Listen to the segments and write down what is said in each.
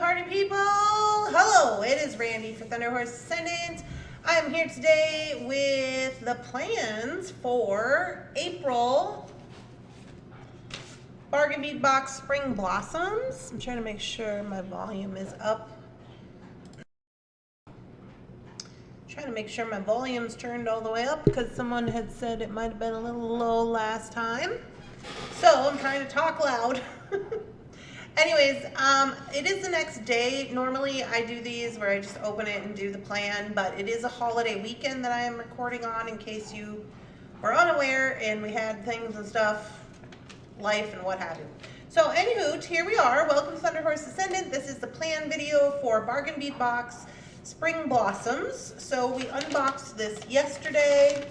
party people? Hello, it is Randy for Thunderhorse Descendant. I am here today with the plans for April Bargain Bead Box Spring Blossoms. I'm trying to make sure my volume is up. Trying to make sure my volume's turned all the way up because someone had said it might have been a little low last time. So I'm trying to talk loud. Anyways, it is the next day. Normally I do these where I just open it and do the plan, but it is a holiday weekend that I am recording on in case you were unaware and we had things and stuff, life and what have you. So anywho, here we are. Welcome to Thunderhorse Descendant. This is the plan video for Bargain Bead Box Spring Blossoms. So we unboxed this yesterday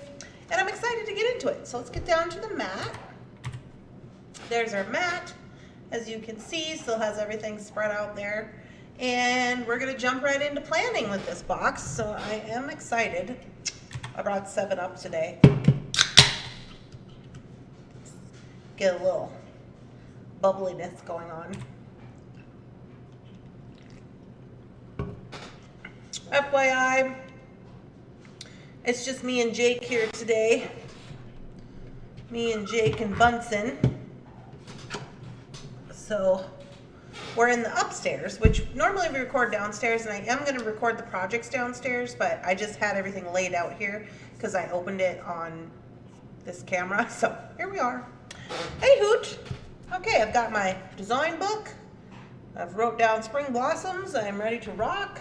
and I'm excited to get into it. So let's get down to the mat. There's our mat. As you can see, still has everything spread out there. And we're gonna jump right into planning with this box. So I am excited. I brought 7-Up today. Get a little bubbliness going on. FYI, it's just me and Jake here today. Me and Jake and Bunsen. So we're in the upstairs, which normally we record downstairs, and I am going to record the projects downstairs, but I just had everything laid out here because I opened it on this camera. So here we are. Hey hoot. Okay, I've got my design book. I've wrote down spring blossoms. I'm ready to rock.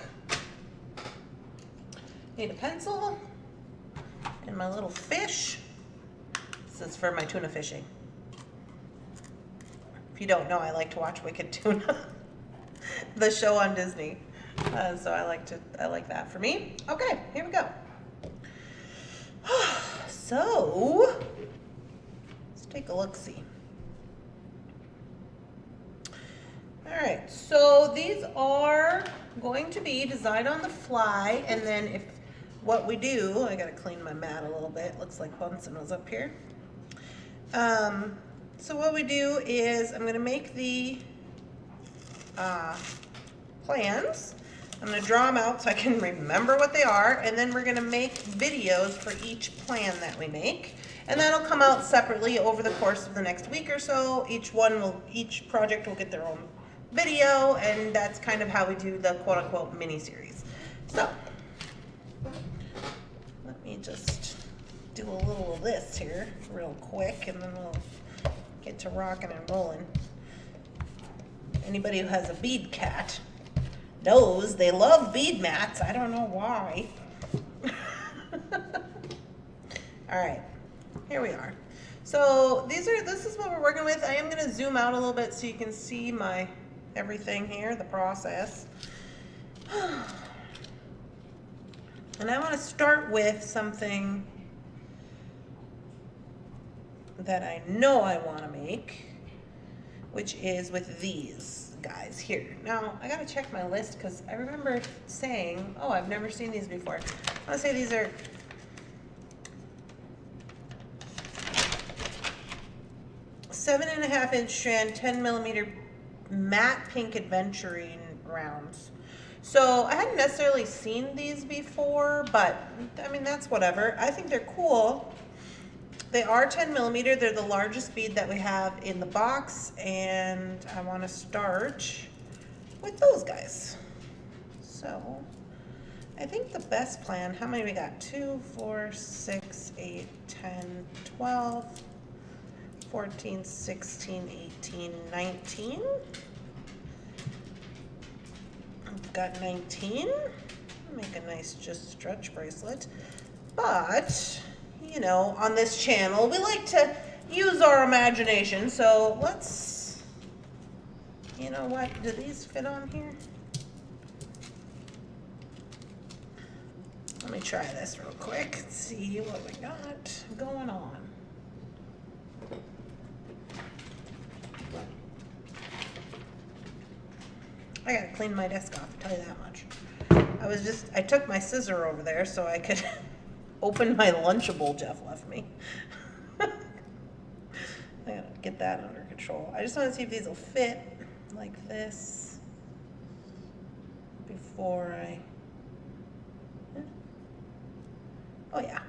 Need a pencil and my little fish. This is for my tuna fishing. If you don't know, I like to watch Wicked Tuna, the show on Disney. So I like that for me. Okay, here we go. So let's take a look-see. All right, so these are going to be designed on the fly, and then if what we do, I gotta clean my mat a little bit. Looks like Bunsen was up here. So what we do is I'm going to make the plans. I'm going to draw them out so I can remember what they are, and then we're going to make videos for each plan that we make, and that'll come out separately over the course of the next week or so. Each project will get their own video, and that's kind of how we do the quote-unquote mini-series. So let me just do a little of this here real quick, and then we'll get to rocking and rolling. Anybody who has a bead cat knows they love bead mats. I don't know why. All right, here we are. So this is what we're working with. I am going to zoom out a little bit so you can see my everything here, the process. And I want to start with something that I know I want to make, which is with these guys here. Now I gotta check my list because I remember saying, oh, I've never seen these before. I want to say these are 7.5-inch strand, 10mm matte pink adventurine rounds. So I hadn't necessarily seen these before, but I mean, that's whatever. I think they're cool. They are 10mm. They're the largest bead that we have in the box, and I want to start with those guys. So I think the best plan, how many we got? 2, 4, 6, 8, 10, 12, 14, 16, 18, 19. I've got 19. Make a nice just stretch bracelet. But you know, on this channel, we like to use our imagination. So let's, you know what, do these fit on here? Let me try this real quick and see what we got going on. I gotta clean my desk off, I'll tell you that much. I took my scissor over there so I could open my Lunchable Jeff left me. I gotta get that under control. I just want to see if these will fit like this. before I, oh yeah.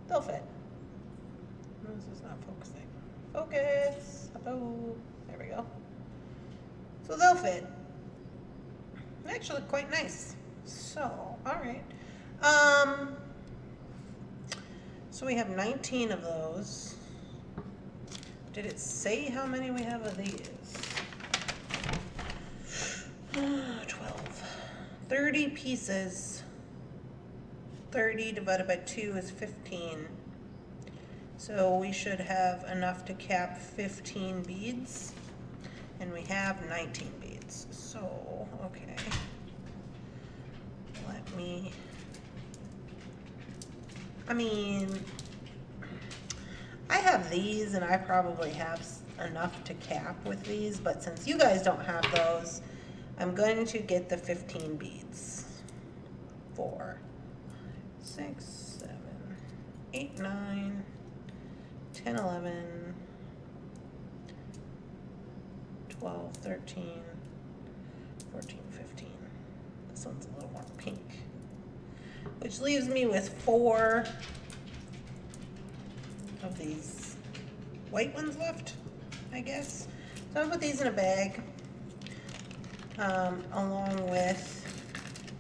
They'll fit. This is not focusing. Focus. Hello. There we go. So they'll fit. They actually look quite nice. So, all right. So we have 19 of those. Did it say how many we have of these? 12. 30 pieces. 30 divided by 2 is 15. So we should have enough to cap 15 beads. And we have 19 beads. So, okay. Let me, I mean, I have these and I probably have enough to cap with these, but since you guys don't have those, I'm going to get the 15 beads. 4, 6, 7, 8, 9, 10, 11, 12, 13, 14, 15. This one's a little more pink. Which leaves me with 4 of these white ones left, I guess. So I'll put these in a bag, along with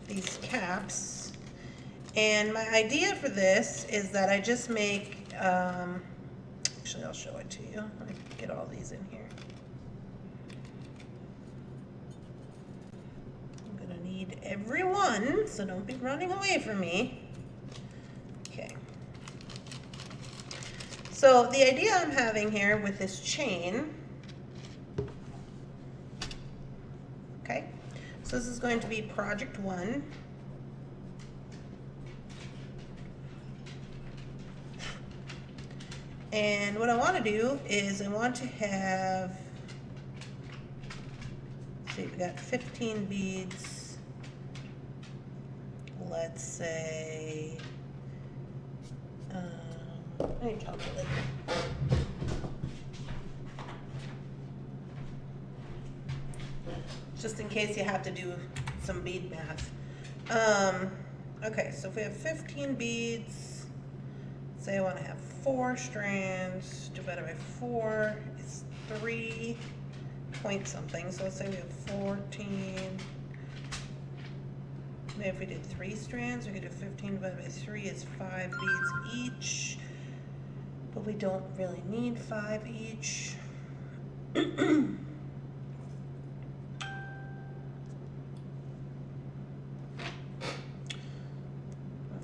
these caps. And my idea for this is that I just make, actually I'll show it to you. Let me get all these in here. I'm gonna need every one, so don't be running away from me. Okay. So the idea I'm having here with this chain, okay, so this is going to be project 1. And what I want to do is I want to have, let's see, we got 15 beads, let's say, I need calculator. Just in case you have to do some bead math. Okay, so if we have 15 beads, say I want to have 4 strands divided by 4 is 3 point something. So let's say we have 14. Maybe if we did 3 strands, we could do 15 divided by 3 is 5 beads each. But we don't really need 5 each. If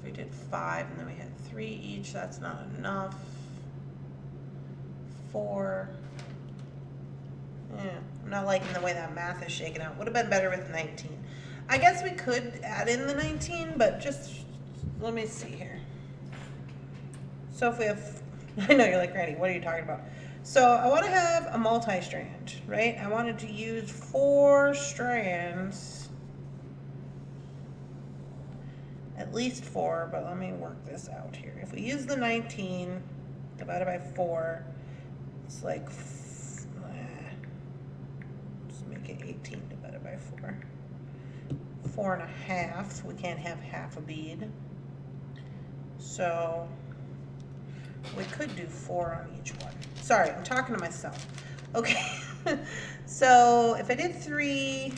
we did 5 and then we had 3 each, that's not enough. 4. Yeah, I'm not liking the way that math is shaken out. Would have been better with 19. I guess we could add in the 19, but just let me see here. So if we have, I know you're like, Randy, what are you talking about? So I want to have a multi-strand, right? I wanted to use 4 strands, at least 4, but let me work this out here. If we use the 19 divided by 4, it's like, just make it 18 divided by 4. 4.5, we can't have half a bead. So we could do 4 on each one. Sorry, I'm talking to myself. Okay, so if I did 3,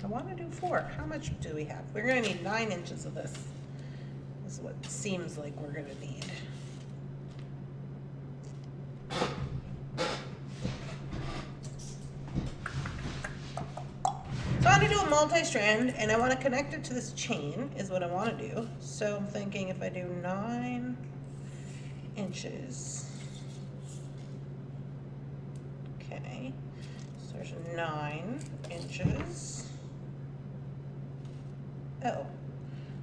I want to do 4. How much do we have? We're going to need 9 inches of this. This is what it seems like we're going to need. So I want to do a multi-strand, and I want to connect it to this chain, is what I want to do. So I'm thinking if I do 9 inches, okay, so there's 9 inches. Oh,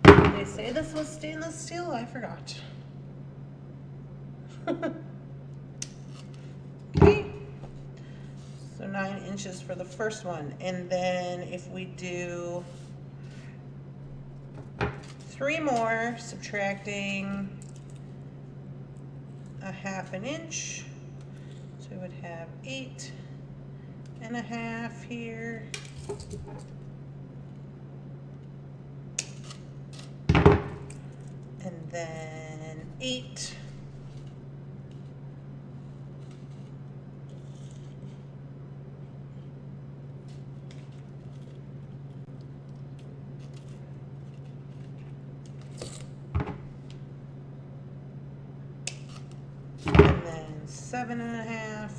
did they say this was stainless steel? I forgot. Okay. So 9 inches for the first one. And then if we do 3 more, subtracting 1/2 inch. So we would have 8.5 here. And then 8. And then 7.5.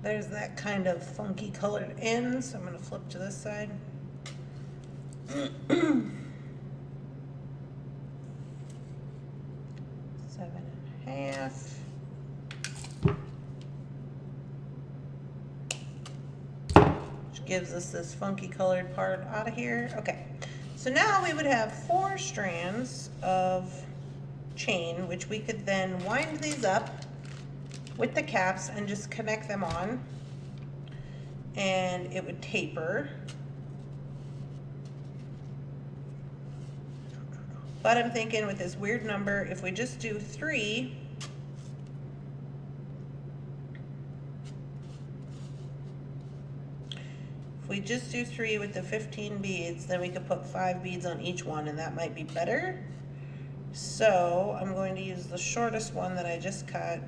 There's that kind of funky colored end, so I'm going to flip to this side. 7.5. Which gives us this funky colored part out of here. Okay, so now we would have 4 strands of chain, which we could then wind these up with the caps and just connect them on, and it would taper. But I'm thinking with this weird number, if we just do 3, with the 15 beads, then we could put 5 beads on each one, and that might be better. So I'm going to use the shortest one that I just cut,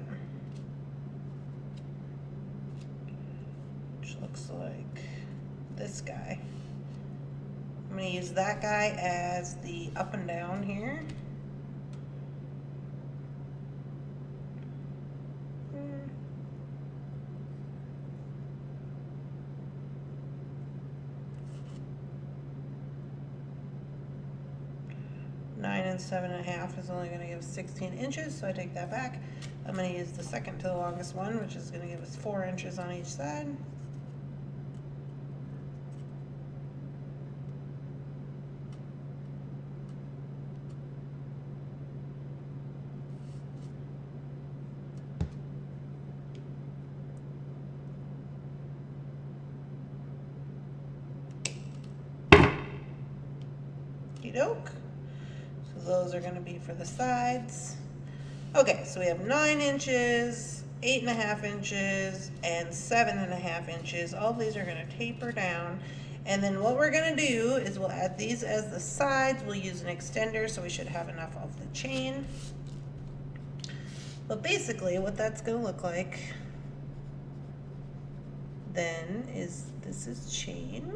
which looks like this guy. I'm going to use that guy as the up and down here. Nine and 7.5 is only going to give 16 inches, so I take that back. I'm going to use the second to the longest one, which is going to give us 4 inches on each side. Okey-doke. So those are going to be for the sides. Okay, so we have 9 inches, 8.5 inches, and 7.5 inches. All of these are going to taper down. And then what we're going to do is we'll add these as the sides. We'll use an extender, so we should have enough of the chain. But basically what that's going to look like then is this is chain.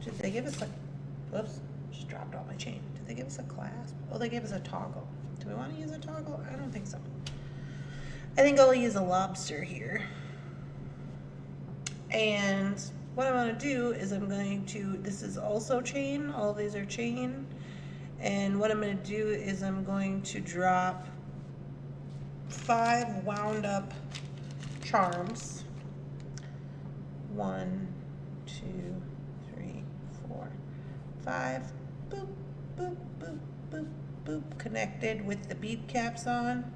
Did they give us a, whoops, just dropped all my chain. Did they give us a clasp? Oh, they gave us a toggle. Do we want to use a toggle? I don't think so. I think I'll use a lobster here. And what I'm going to do is I'm going to, this is also chain. All of these are chain. And what I'm going to do is I'm going to drop 5 wound up charms. 1, 2, 3, 4, 5. Boop, boop, boop, boop, boop. Connected with the bead caps on.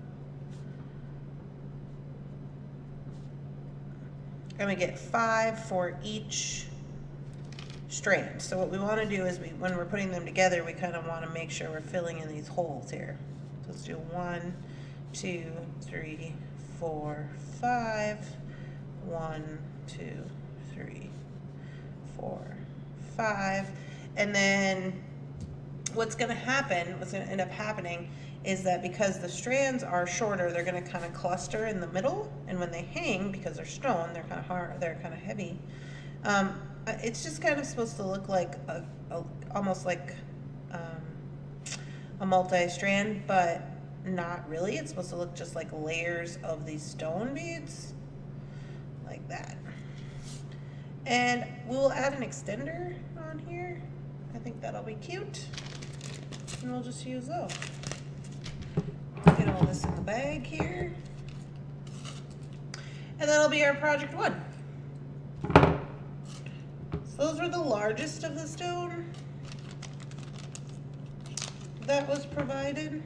And we get 5 for each strand. So what we want to do is when we're putting them together, we kind of want to make sure we're filling in these holes here. So let's do 1, 2, 3, 4, 5. 1, 2, 3, 4, 5. And then what's going to happen, what's going to end up happening is that because the strands are shorter, they're going to kind of cluster in the middle, and when they hang, because they're stone, they're kind of hard, they're kind of heavy. It's just kind of supposed to look like almost like a multi-strand, but not really. It's supposed to look just like layers of these stone beads, like that. And we'll add an extender on here. I think that'll be cute, and we'll just use those. Get all this in the bag here. And that'll be our project 1. So those were the largest of the stone that was provided.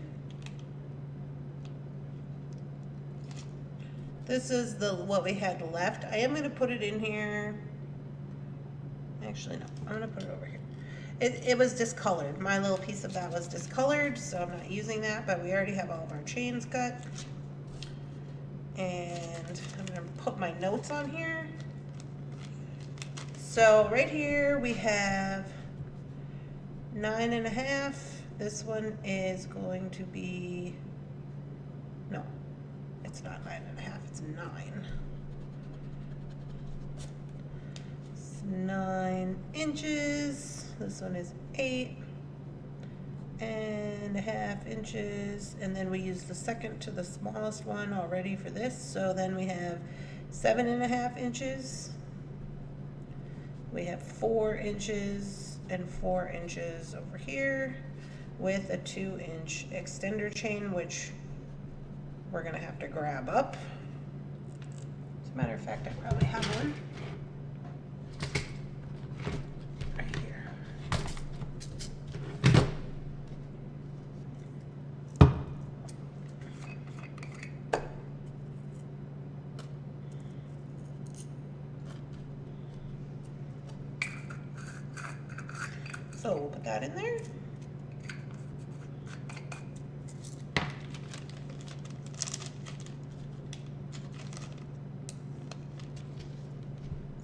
This is what we had left. I am going to put it in here. Actually, no, I'm going to put it over here. It was discolored. My little piece of that was discolored, so I'm not using that, but we already have all of our chains cut. And I'm gonna put my notes on here. So right here we have 9.5. This one is going to be, no, it's not 9.5, it's 9. It's 9 inches. This one is 8.5 inches. And then we use the second to the smallest one already for this. So then we have 7.5 inches. We have 4 inches and 4 inches over here with a 2-inch extender chain, which we're gonna have to grab up. As a matter of fact, I probably have one right here. So we'll put that in there.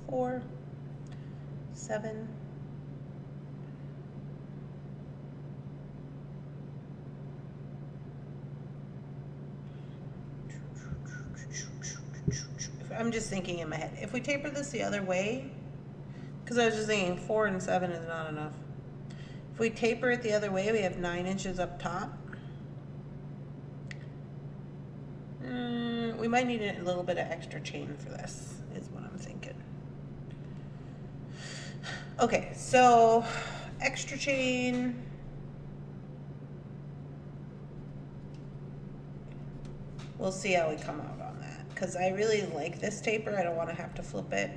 Four, 7, I'm just thinking in my head, if we taper this the other way, because I was just thinking 4 and 7 is not enough. If we taper it the other way, we have 9 inches up top. We might need a little bit of extra chain for this, is what I'm thinking. Okay, so extra chain. We'll see how we come out on that, because I really like this taper. I don't want to have to flip it,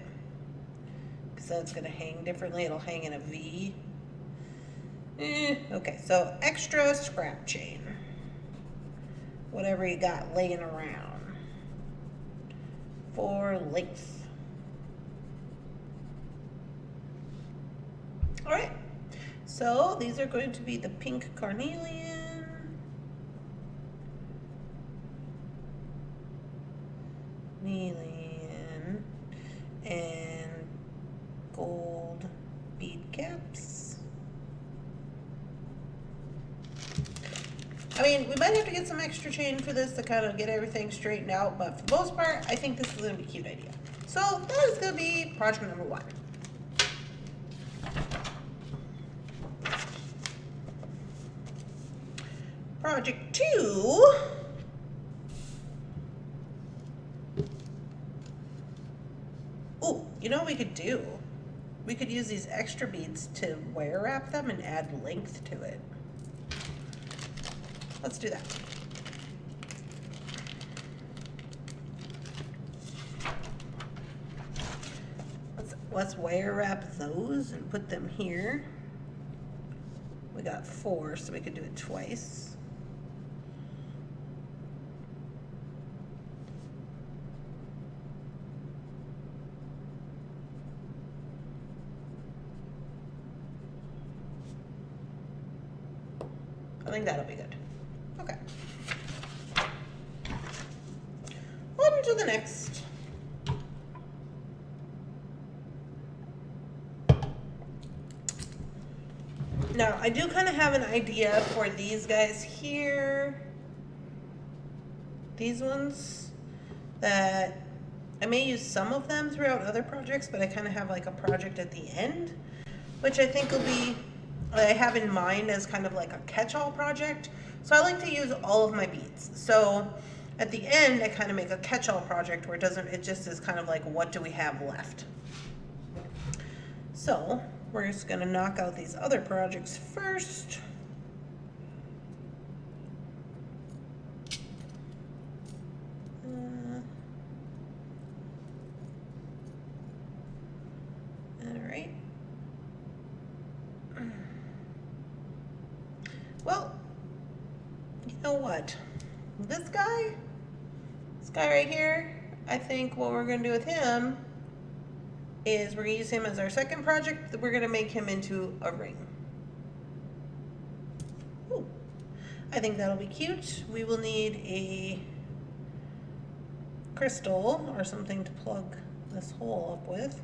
because then it's going to hang differently. It'll hang in a V. Okay, so extra scrap chain. Whatever you got laying around. For length. All right, so these are going to be the pink carnelian, and gold bead caps. I mean, we might have to get some extra chain for this to kind of get everything straightened out, but for the most part, I think this is going to be a cute idea. So that is going to be project number 1. Project 2. Oh, you know what we could do? We could use these extra beads to wire wrap them and add length to it. Let's do that. Let's wire wrap those and put them here. We got 4, so we could do it twice. I think that'll be good. Okay. On to the next. Now, I do kind of have an idea for these guys here. These ones that I may use some of them throughout other projects, but I kind of have like a project at the end, which I think will be, I have in mind as kind of like a catch-all project. So I like to use all of my beads. So at the end, I kind of make a catch-all project where it just is kind of like, what do we have left? So we're just gonna knock out these other projects first. All right. Well, you know what? This guy right here, I think what we're gonna do with him is we're gonna use him as our second project. We're gonna make him into a ring. I think that'll be cute. We will need a crystal or something to plug this hole up with.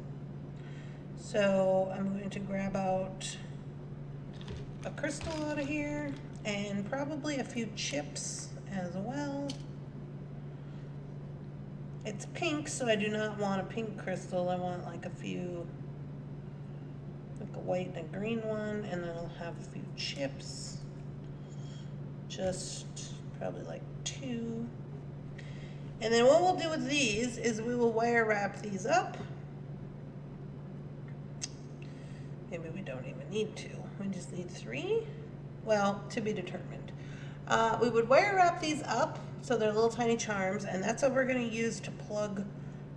So I'm going to grab out a crystal out of here and probably a few chips as well. It's pink, so I do not want a pink crystal. I want like a few, like a white and a green one, and then I'll have a few chips. Just probably like 2. And then what we'll do with these is we will wire wrap these up. Maybe we don't even need 2. We just need 3. Well, to be determined. We would wire wrap these up so they're little tiny charms, and that's what we're going to use to plug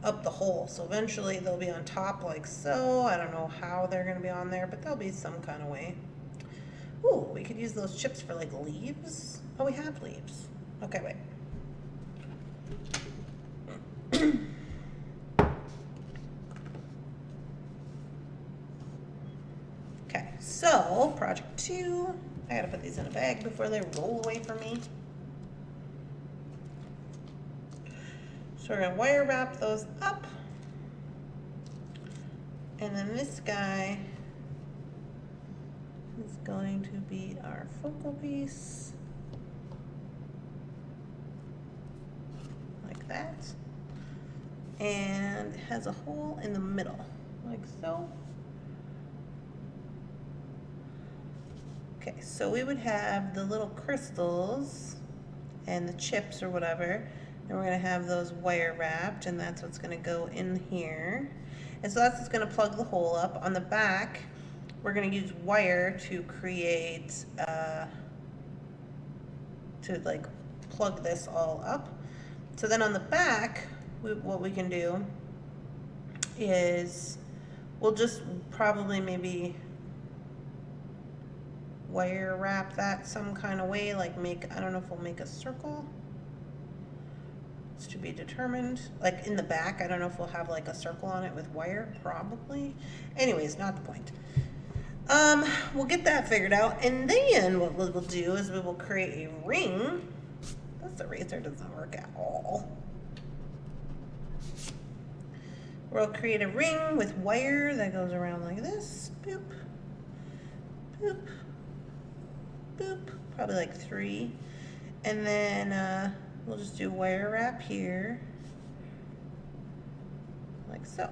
up the hole. So eventually they'll be on top like so. I don't know how they're going to be on there, but there'll be some kind of way. Ooh, we could use those chips for like leaves. Oh, we have leaves. Okay, wait. Okay, so project 2. I gotta put these in a bag before they roll away from me. So we're gonna wire wrap those up. And then this guy is going to be our focal piece. Like that. And it has a hole in the middle, like so. Okay, so we would have the little crystals and the chips or whatever, and we're gonna have those wire wrapped, and that's what's gonna go in here. And so that's what's gonna plug the hole up. On the back, we're gonna use wire to create, to like plug this all up. So then on the back, what we can do is we'll just probably maybe wire wrap that some kind of way, like make, I don't know if we'll make a circle. It's to be determined. Like in the back, I don't know if we'll have like a circle on it with wire, probably. Anyways, not the point. We'll get that figured out, and then what we'll do is we will create a ring. This eraser doesn't work at all. We'll create a ring with wire that goes around like this. Boop, boop, boop. Probably like 3. And then we'll just do wire wrap here. Like so.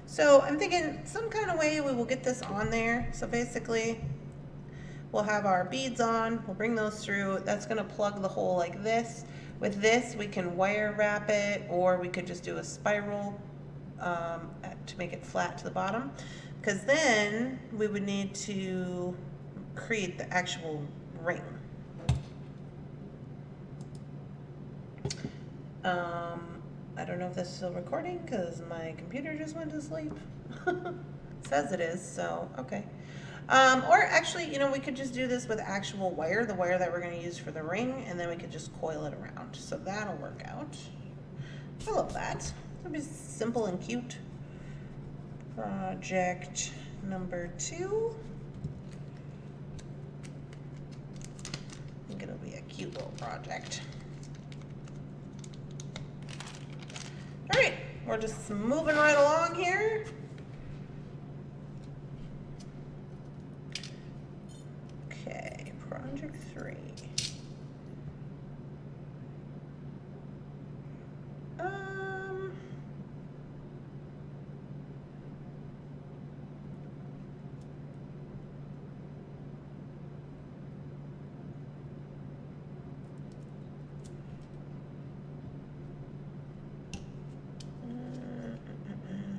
So I'm thinking some kind of way we will get this on there. So basically, we'll have our beads on. We'll bring those through. That's going to plug the hole like this. With this, we can wire wrap it, or we could just do a spiral to make it flat to the bottom, because then we would need to create the actual ring. I don't know if this is still recording because my computer just went to sleep. Says it is, so okay. Or actually, you know, we could just do this with actual wire, the wire that we're going to use for the ring, and then we could just coil it around. So that'll work out. I love that. It'll be simple and cute. Project number 2. I think it'll be a cute little project. All right, we're just moving right along here. Okay, project 3.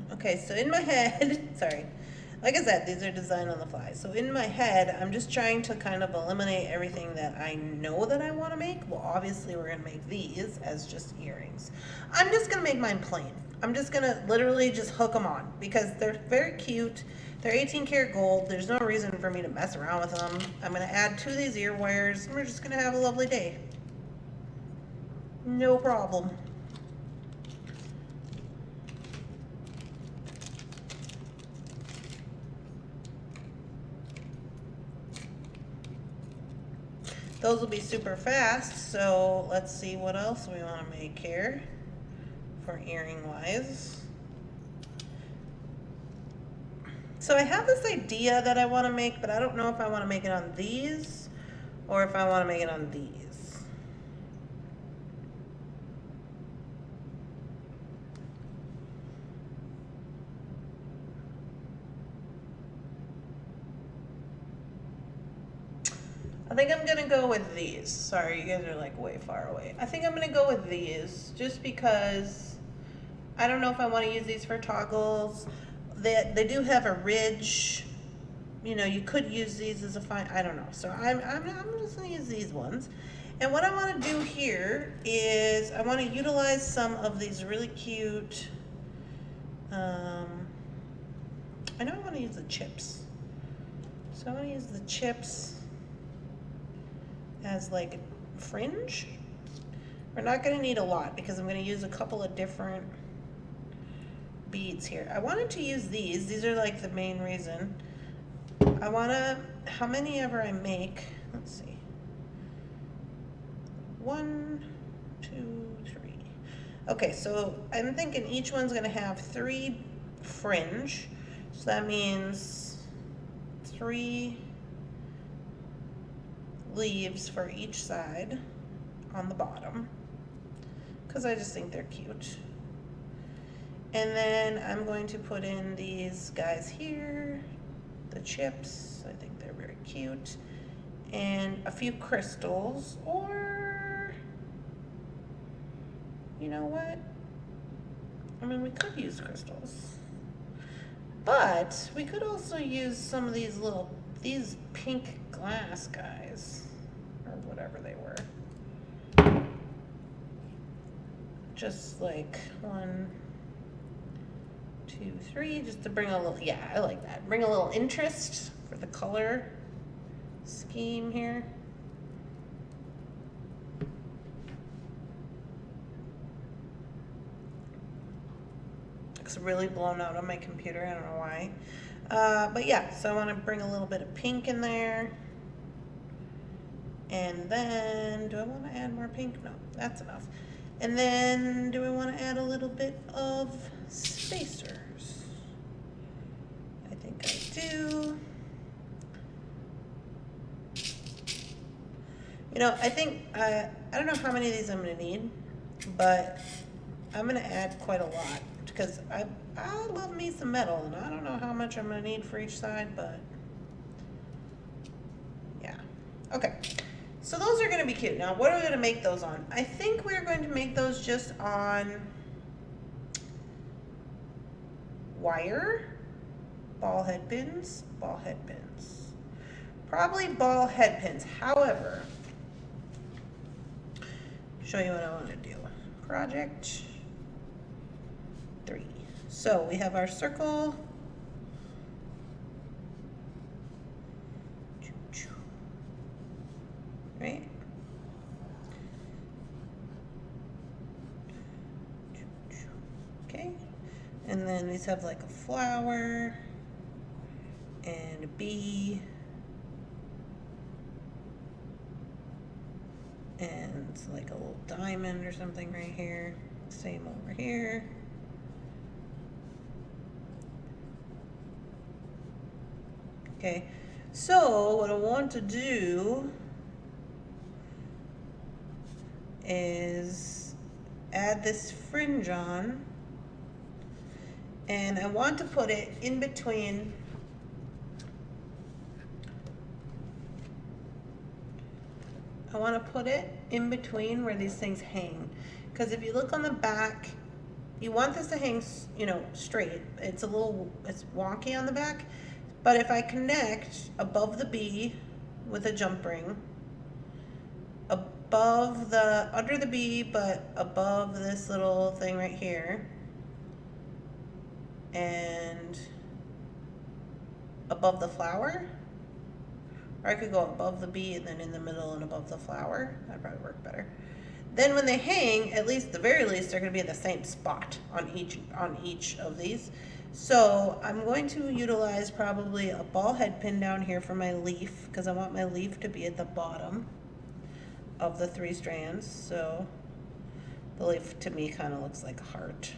Okay, so in my head, sorry, like I said, these are designed on the fly. So in my head, I'm just trying to kind of eliminate everything that I know that I want to make. Well, obviously we're going to make these as just earrings. I'm just going to make mine plain. I'm just going to literally just hook them on because they're very cute. They're 18 karat gold. There's no reason for me to mess around with them. I'm going to add 2 of these ear wires and we're just going to have a lovely day. No problem. Those will be super fast, so let's see what else we want to make here for earring wise. So I have this idea that I want to make, but I don't know if I want to make it on these or if I want to make it on these. I think I'm gonna go with these. Sorry, you guys are like way far away. I think I'm gonna go with these just because I don't know if I want to use these for toggles. They do have a ridge. You know, you could use these as a fine, I don't know. So I'm just gonna use these ones. And what I want to do here is I want to utilize some of these really cute, I know I want to use the chips. So I want to use the chips as like fringe. We're not going to need a lot because I'm going to use a couple of different beads here. I wanted to use these are like the main reason. I want to, how many ever I make, let's see, 1, 2, 3. Okay, so I'm thinking each one's going to have 3 fringe, so that means 3 leaves for each side on the bottom because I just think they're cute. And then I'm going to put in these guys here, the chips. I think they're very cute, and a few crystals, or you know what, I mean, we could use crystals, but we could also use some of these pink glass guys, or whatever they were. Just like 1, 2, 3, just to bring a little, yeah, I like that. Bring a little interest for the color scheme here. Looks really blown out on my computer, I don't know why. But yeah, so I want to bring a little bit of pink in there. And then, do I want to add more pink? No, that's enough. And then, do I want to add a little bit of spacers? I think I do. You know, I think, I don't know how many of these I'm going to need, but I'm going to add quite a lot because I love me some metal, and I don't know how much I'm going to need for each side, but yeah. Okay. So those are going to be cute. Now, what are we going to make those on? I think we're going to make those just on wire, ball head pins, probably ball head pins. However, show you what I want to do. Project 3. So we have our circle. Right? Okay. And then these have like a flower and a bee and it's like a little diamond or something right here. Same over here. Okay. So what I want to do is add this fringe on, and I want to put it in between where these things hang, because if you look on the back, you want this to hang, you know, straight. It's wonky on the back, but if I connect above the bee with a jump ring, under the bee, but above this little thing right here, and above the flower, or I could go above the bee and then in the middle and above the flower. That'd probably work better. Then when they hang, at least the very least, they're going to be in the same spot on each of these. So I'm going to utilize probably a ball head pin down here for my leaf, because I want my leaf to be at the bottom. of the 3 strands. So the leaf to me kind of looks like a heart,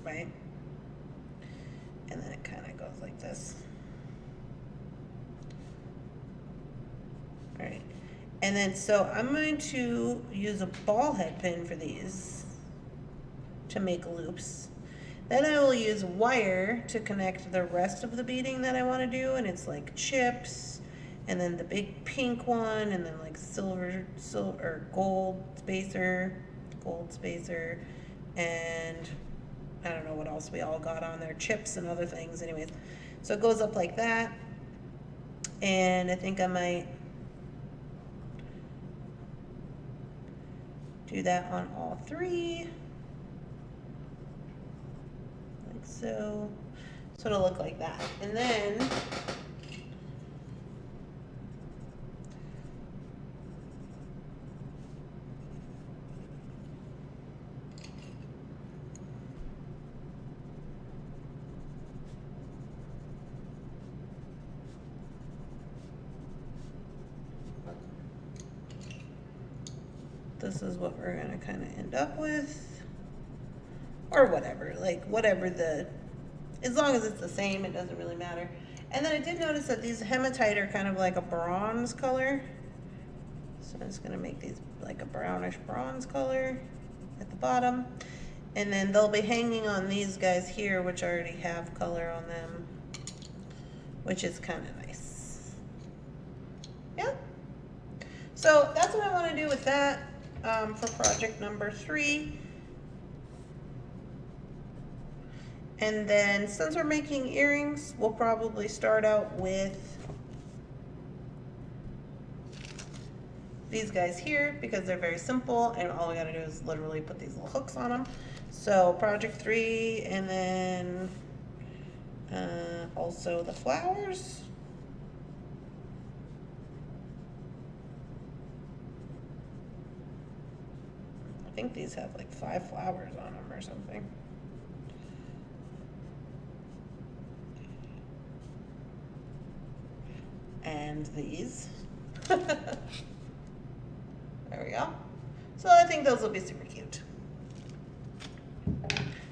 right? And then it kind of goes like this. All right. And then, so I'm going to use a ball head pin for these to make loops. Then I will use wire to connect the rest of the beading that I want to do, and it's like chips, and then the big pink one, and then like silver, gold spacer, and I don't know what else we all got on there, chips and other things. Anyways, so it goes up like that, and I think I might do that on all 3. So it'll look like that. And then this is what we're gonna kind of end up with, or whatever, like whatever as long as it's the same, it doesn't really matter. And then I did notice that these hematite are kind of like a bronze color. So I'm just gonna make these like a brownish bronze color at the bottom. And then they'll be hanging on these guys here, which already have color on them, which is kind of nice. Yeah. So that's what I want to do with that for project number 3. And then since we're making earrings, we'll probably start out with these guys here because they're very simple and all we gotta do is literally put these little hooks on them. So project 3, and then also the flowers. I think these have like 5 flowers on them or something. And these. There we go. So I think those will be super cute.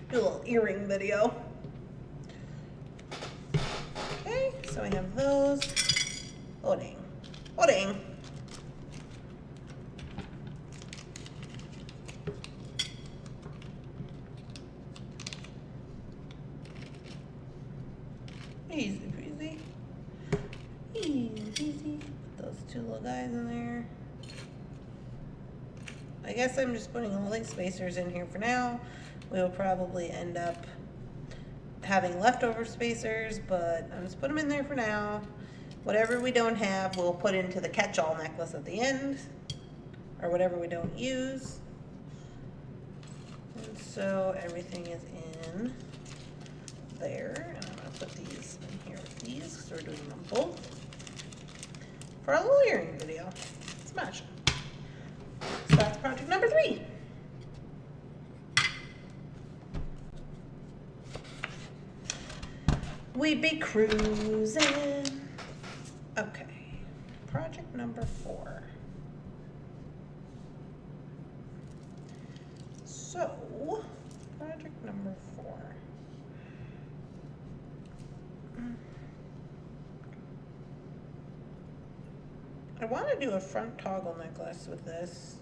Do a little earring video. Okay, so we have those. Loading. Loading. Easy peasy. Easy peasy. Put those 2 little guys in there. I guess I'm just putting all these spacers in here for now. We'll probably end up having leftover spacers, but I'm just put them in there for now. Whatever we don't have, we'll put into the catch-all necklace at the end, or whatever we don't use. And so everything is in there, and I'm gonna put these in here with these, because we're doing them both for a little earring video. Smash. So that's project number 3. We be cruising. Okay, project number 4. So, project number 4. I want to do a front toggle necklace with this,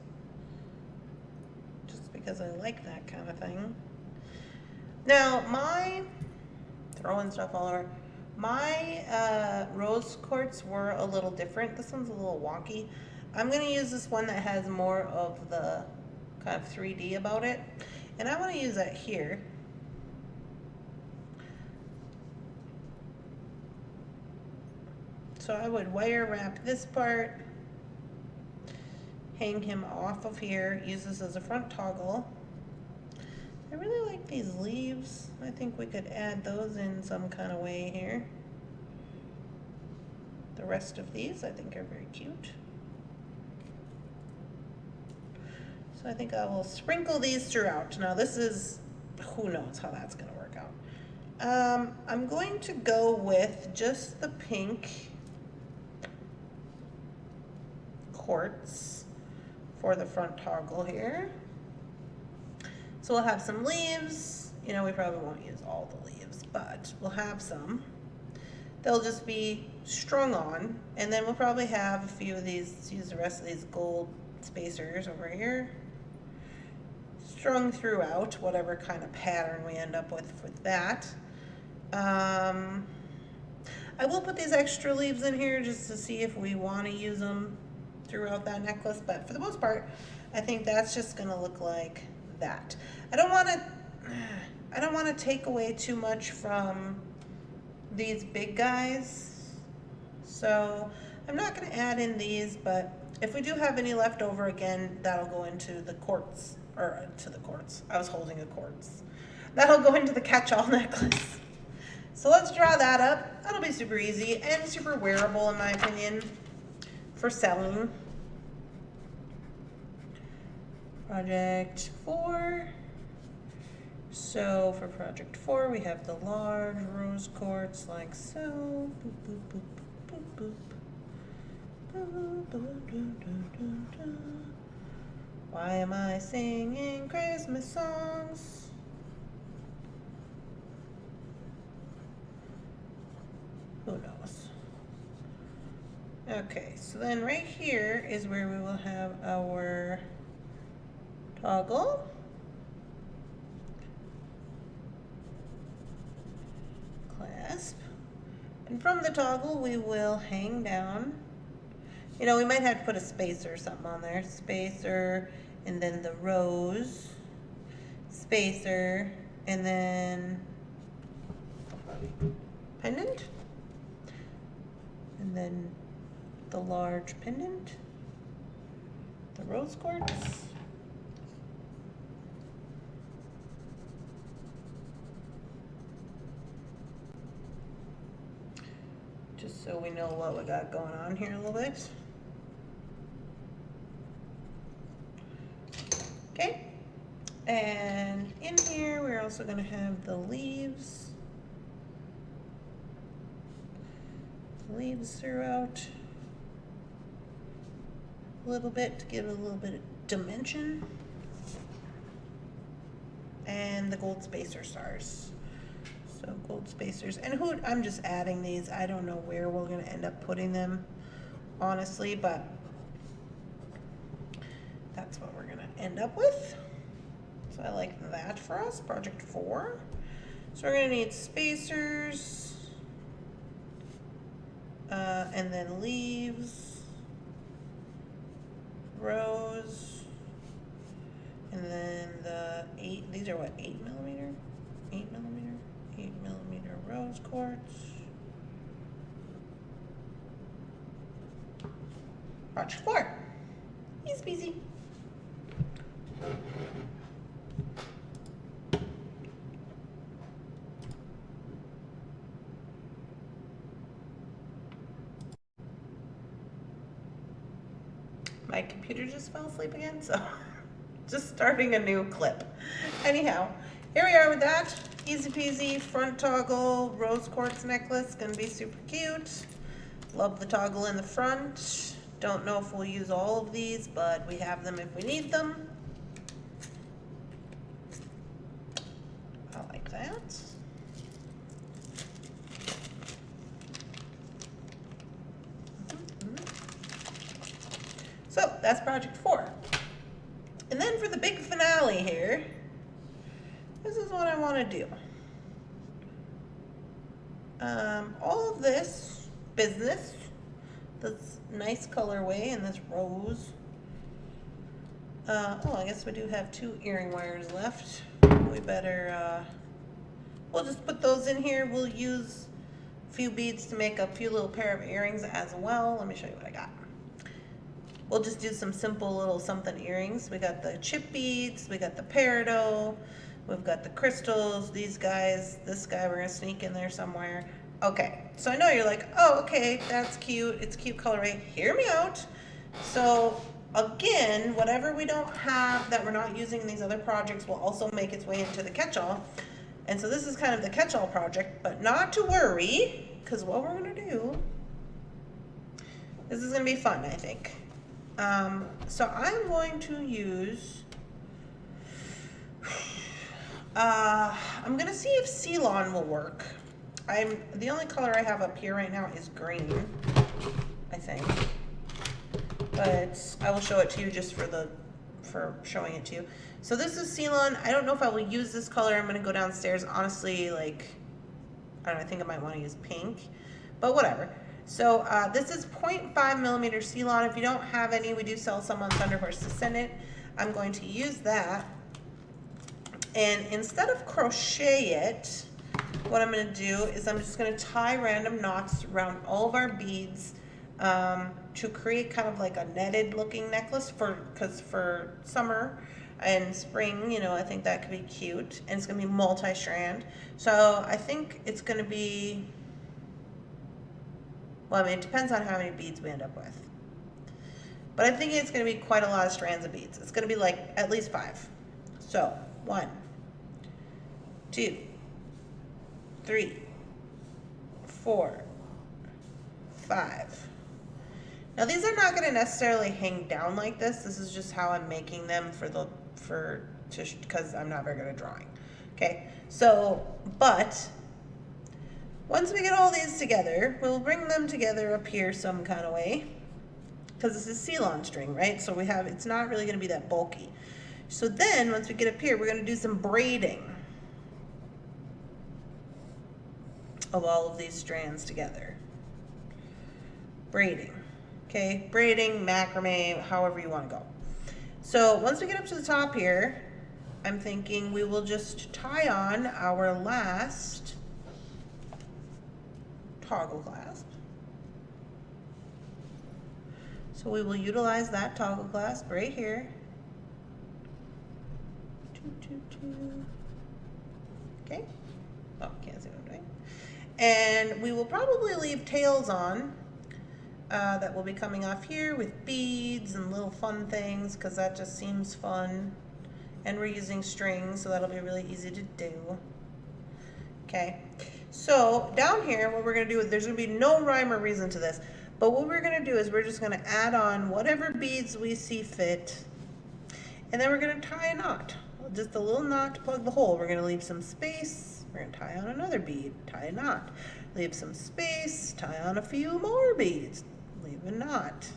just because I like that kind of thing. Now, throwing stuff all over. My rose quartz were a little different. This one's a little wonky. I'm going to use this one that has more of the kind of 3D about it. And I want to use that here. So I would wire wrap this part, hang him off of here, use this as a front toggle. I really like these leaves. I think we could add those in some kind of way here. The rest of these I think are very cute. So I think I will sprinkle these throughout. Now this is, who knows how that's gonna work out. I'm going to go with just the pink quartz for the front toggle here. So we'll have some leaves. You know, we probably won't use all the leaves, but we'll have some. They'll just be strung on, and then we'll probably have a few of these, use the rest of these gold spacers over here, strung throughout, whatever kind of pattern we end up with that. I will put these extra leaves in here just to see if we want to use them throughout that necklace, but for the most part, I think that's just going to look like that. I don't want to take away too much from these big guys, so I'm not going to add in these, but if we do have any left over, again, that'll go into the quartz, or to the quartz. I was holding a quartz. That'll go into the catch-all necklace. So let's draw that up. That'll be super easy and super wearable in my opinion for selling. Project 4. So for project 4, we have the large rose quartz like so. Boop, boop, boop, boop, boop. Boop, boop, boop, boop, boop, boop. Why am I singing Christmas songs? Who knows? Okay, so then right here is where we will have our toggle. Clasp. And from the toggle we will hang down. You know, we might have to put a spacer or something on there. Spacer, and then the rose. Spacer, and then pendant. And then the large pendant, the rose quartz, just so we know what we got going on here a little bit. Okay, and in here we're also going to have the leaves. Leaves throughout a little bit to give it a little bit of dimension, and the gold spacer stars. So gold spacers, and I'm just adding these. I don't know where we're going to end up putting them, honestly, but that's what we're going to end up with. So I like that for us, project 4. So we're going to need spacers. And then leaves, rose, and then the 8, these are what, 8 millimeter? 8 millimeter? 8 millimeter rose quartz. Project 4. Easy peasy. My computer just fell asleep again, so just starting a new clip. Anyhow, here we are with that. Easy peasy, front toggle, rose quartz necklace, gonna be super cute. Love the toggle in the front. Don't know if we'll use all of these, but we have them if we need them. I like that. So that's project 4. And then for the big finale here, this is what I want to do. All of this business, this nice colorway and this rose. Oh, I guess we do have 2 earring wires left. We better, we'll just put those in here. We'll use a few beads to make a few little pair of earrings as well. Let me show you what I got. We'll just do some simple little something earrings. We got the chip beads, we got the peridot, we've got the crystals, these guys, this guy we're gonna sneak in there somewhere. Okay, so I know you're like, oh, okay, that's cute, it's cute colorway. Hear me out. So again, whatever we don't have that we're not using in these other projects will also make its way into the catch-all. And so this is kind of the catch-all project, but not to worry, because what we're gonna do, this is gonna be fun, I think. So I'm going to use, I'm gonna see if Ceylon will work. The only color I have up here right now is green, I think. But I will show it to you just for showing it to you. So this is Ceylon. I don't know if I will use this color. I'm gonna go downstairs. Honestly, like, I don't know, I think I might want to use pink, but whatever. So this is 0.5 millimeter Ceylon. If you don't have any, we do sell some on Thunderhorse Descendant. I'm going to use that. And instead of crochet it, what I'm going to do is I'm just going to tie random knots around all of our beads to create kind of like a netted looking necklace because for summer and spring, you know, I think that could be cute. And it's going to be multi-strand. So I think it's going to be, well, I mean, it depends on how many beads we end up with. But I think it's going to be quite a lot of strands of beads. It's going to be like at least 5. So 1, 2, 3, 4, 5. Now these are not going to necessarily hang down like this. This is just how I'm making them because I'm not very good at drawing. Okay, so, but once we get all these together, we'll bring them together up here some kind of way, because this is Ceylon string, right? So it's not really going to be that bulky. So then once we get up here, we're going to do some braiding of all of these strands together. Braiding, okay? Braiding, macrame, however you want to go. So once we get up to the top here, I'm thinking we will just tie on our last toggle clasp. So we will utilize that toggle clasp right here. Okay. Oh, can't see what I'm doing. And we will probably leave tails on that will be coming off here with beads and little fun things, because that just seems fun. And we're using strings, so that'll be really easy to do. Okay, so down here, what we're going to do is, there's going to be no rhyme or reason to this, but what we're going to do is we're just going to add on whatever beads we see fit, and then we're going to tie a knot, just a little knot to plug the hole. We're going to leave some space, we're going to tie on another bead, tie a knot, leave some space, tie on a few more beads, leave a knot,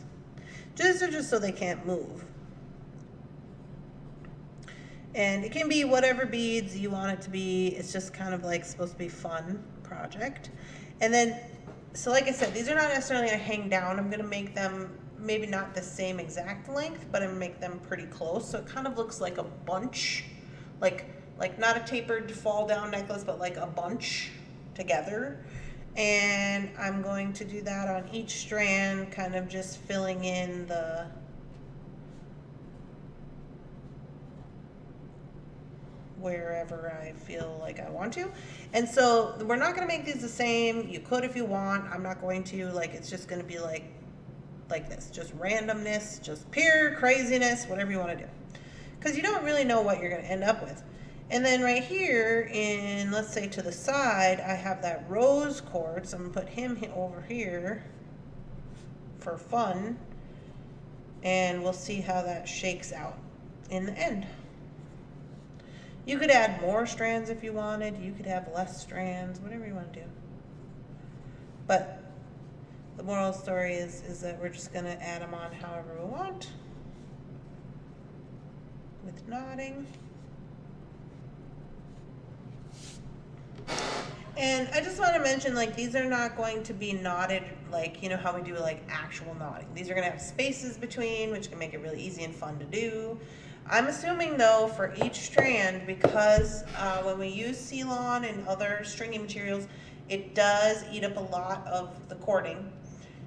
just so they can't move. And it can be whatever beads you want it to be. It's just kind of like supposed to be fun project. And then, so like I said, these are not necessarily gonna hang down. I'm gonna make them maybe not the same exact length, but I'm gonna make them pretty close. So it kind of looks like a bunch, like not a tapered fall down necklace, but like a bunch together. And I'm going to do that on each strand, kind of just filling in the wherever I feel like I want to. And so we're not going to make these the same. You could if you want. I'm not going to. Like, it's just going to be like this, just randomness, just pure craziness, whatever you want to do, because you don't really know what you're going to end up with. And then right here in, let's say to the side, I have that rose quartz. I'm going to put him over here for fun, and we'll see how that shakes out in the end. You could add more strands if you wanted. You could have less strands, whatever you want to do. But the moral of the story is that we're just going to add them on however we want with knotting. And I just want to mention, like, these are not going to be knotted like, you know, how we do like actual knotting. These are going to have spaces between, which can make it really easy and fun to do. I'm assuming though for each strand, because when we use Ceylon and other stringy materials, it does eat up a lot of the cording.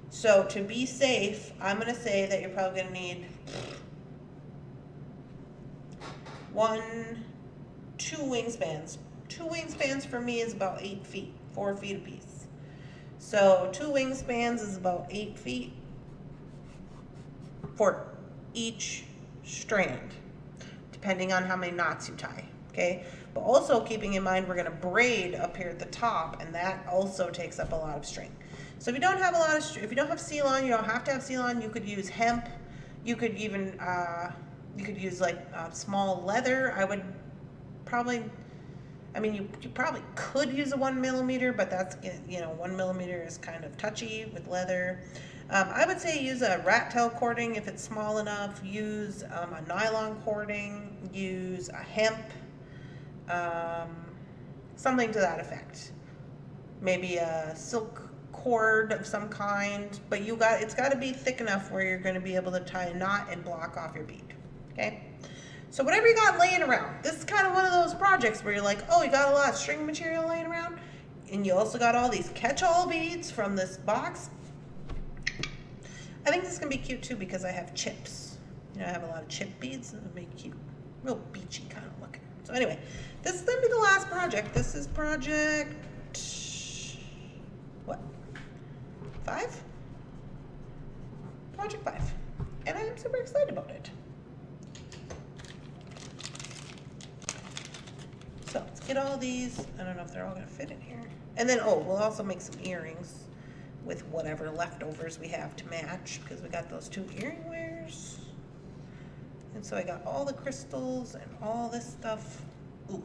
So to be safe, I'm going to say that you're probably going to need 2 wingspans. 2 wingspans for me is about 8 feet, 4 feet a piece. So 2 wingspans is about 8 feet for each strand, depending on how many knots you tie, okay? But also keeping in mind, we're gonna braid up here at the top, and that also takes up a lot of string. So if you don't have if you don't have Ceylon, you don't have to have Ceylon. You could use hemp, You could even, you could use like small leather. I would probably, I mean, you probably could use a 1 millimeter, but that's, 1 millimeter is kind of touchy with leather. I would say use a rat tail cording if it's small enough. Use a nylon cording. Use a hemp, something to that effect. Maybe a silk cord of some kind, but it's got to be thick enough where you're going to be able to tie a knot and block off your bead. Okay. So whatever you got laying around, this is kind of one of those projects where you're like, oh, you got a lot of string material laying around, and you also got all these catch-all beads from this box. I think this is going to be cute too because I have chips. I have a lot of chip beads, and it'll be cute. Real beachy kind of looking. So anyway, this is going to be the last project. This is project, what, 5? Project 5. And I'm super excited about it. So let's get all these. I don't know if they're all going to fit in here. And then, we'll also make some earrings with whatever leftovers we have to match because we got those 2 earring wears. And so I got all the crystals and all this stuff. Ooh,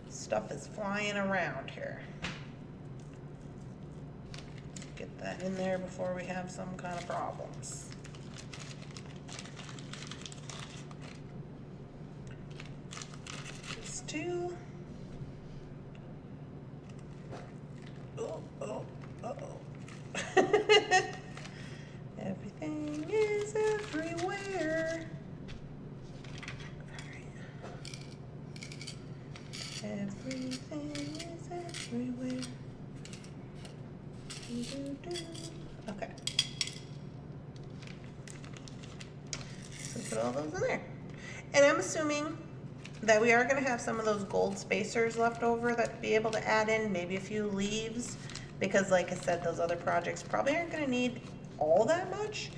stuff is flying around here. Get that in there before we have some kind of problems. Just 2. Everything is everywhere. Everything is everywhere. Okay. So put all those in there. And I'm assuming that we are going to have some of those gold spacers left over that be able to add in, maybe a few leaves, because like I said, those other projects probably aren't going to need all that much.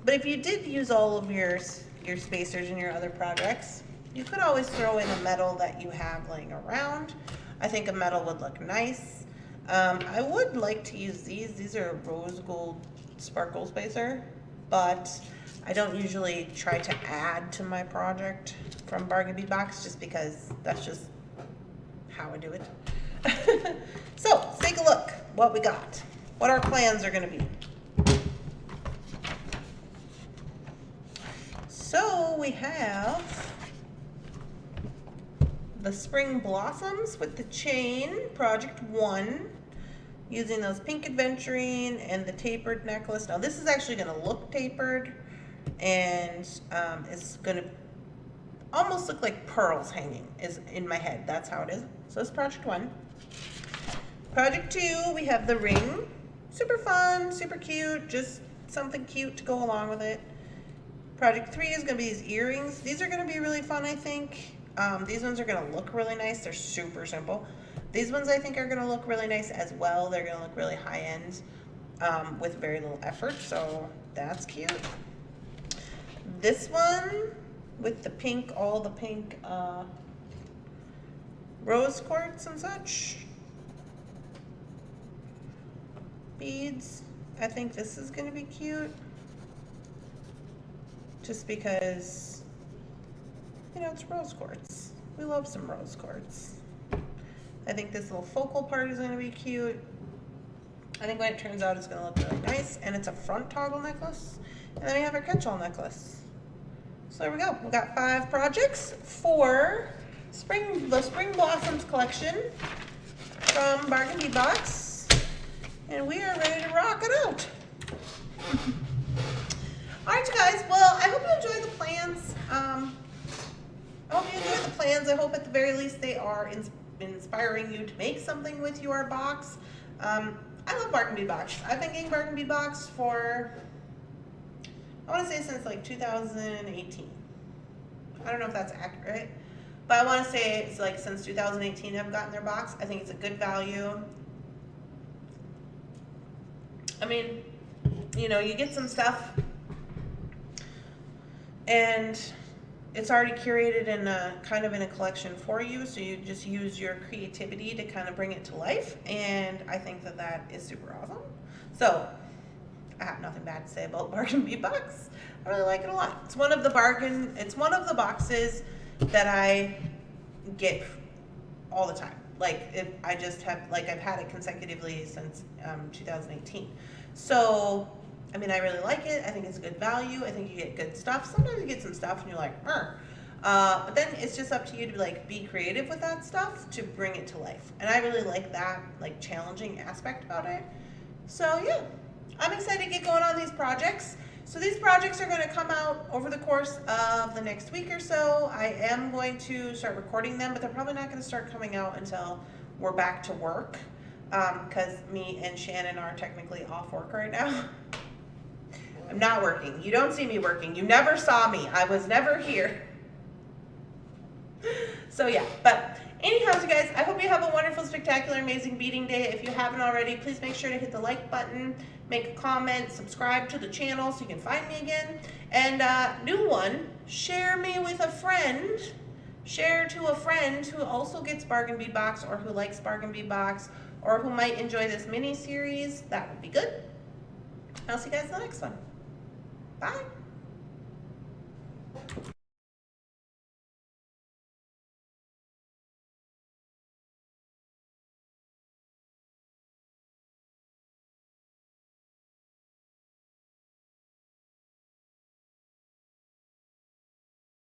But if you did use all of your spacers in your other projects, you could always throw in a metal that you have laying around. I think a metal would look nice. I would like to use these. These are rose gold sparkle spacer, but I don't usually try to add to my project from Bargain Bead Box just because that's just how I do it. So let's take a look what we got, what our plans are going to be. So we have the spring blossoms with the chain, project 1, using those pink adventurine and the tapered necklace. Now this is actually going to look tapered, and it's going to almost look like pearls hanging is in my head. That's how it is. So it's project 1. Project 2, we have the ring. Super fun, super cute, just something cute to go along with it. Project 3 is going to be these earrings. These are going to be really fun, I think. These ones are going to look really nice. They're super simple. These ones I think are going to look really nice as well. They're going to look really high end with very little effort, so that's cute. This one with the pink, all the pink rose quartz and such beads. I think this is going to be cute just because, it's rose quartz. We love some rose quartz. I think this little focal part is going to be cute. I think when it turns out it's going to look really nice, and it's a front toggle necklace. And then we have our catch-all necklace. So there we go. We got 5 projects for the Spring Blossoms collection from Bargain Bead Box, and we are ready to rock it out. All right, you guys. Well, I hope you enjoyed the plans. I hope you enjoyed the plans. I hope at the very least they are inspiring you to make something with your box. I love Bargain Bead Box. I've been getting Bargain Bead Box for, I want to say since like 2018. I don't know if that's accurate, but I want to say it's like since 2018 I've gotten their box. I think it's a good value. I mean, you get some stuff and it's already curated in kind of in a collection for you, so you just use your creativity to kind of bring it to life, and I think that is super awesome. So I have nothing bad to say about Bargain Bead Box. I really like it a lot. It's one of the boxes that I get all the time. Like I just have, like I've had it consecutively since 2018. So, I mean, I really like it. I think it's good value. I think you get good stuff. Sometimes you get some stuff and you're like, but then it's just up to you to like be creative with that stuff to bring it to life. And I really like that like challenging aspect about it. So yeah, I'm excited to get going on these projects. So these projects are going to come out over the course of the next week or so. I am going to start recording them, but they're probably not going to start coming out until we're back to work, because me and Shannon are technically off work right now. I'm not working. You don't see me working. You never saw me. I was never here. So yeah, but anyhow, you guys, I hope you have a wonderful, spectacular, amazing beading day. If you haven't already, please make sure to hit the like button, make a comment, subscribe to the channel so you can find me again. And new one, share me with a friend. Share to a friend who also gets Bargain Bead Box, or who likes Bargain Bead Box, or who might enjoy this mini series. That would be good. I'll see you guys in the next one. Bye.